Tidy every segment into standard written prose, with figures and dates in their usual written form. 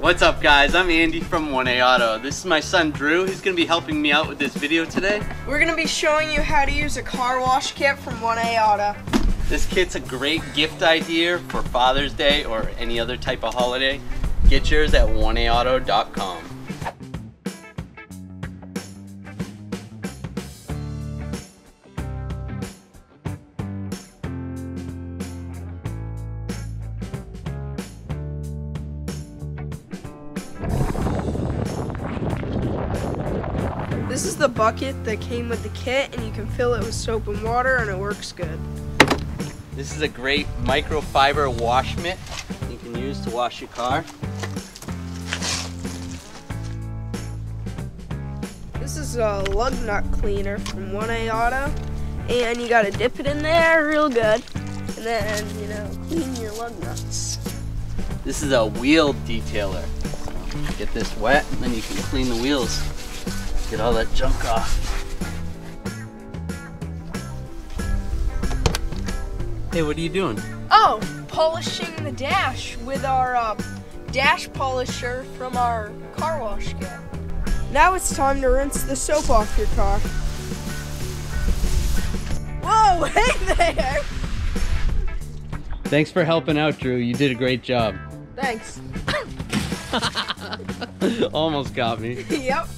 What's up guys, I'm Andy from 1A Auto. This is my son Drew. He's going to be helping me out with this video today. We're going to be showing you how to use a car wash kit from 1A Auto. This kit's a great gift idea for Father's Day or any other type of holiday. Get yours at 1aauto.com. This is the bucket that came with the kit, and you can fill it with soap and water, and it works good. This is a great microfiber wash mitt you can use to wash your car. This is a lug nut cleaner from 1A Auto, and you gotta dip it in there real good, and then, clean your lug nuts. This is a wheel detailer. Get this wet, and then you can clean the wheels. Get all that junk off. Hey, what are you doing? Oh, polishing the dash with our dash polisher from our car wash kit. Now it's time to rinse the soap off your car. Whoa, hey there! Thanks for helping out, Drew. You did a great job. Thanks. Almost got me. Yep.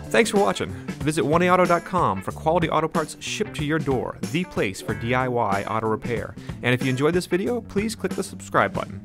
Thanks for watching. Visit 1aauto.com for quality auto parts shipped to your door, the place for DIY auto repair. And if you enjoyed this video, please click the subscribe button.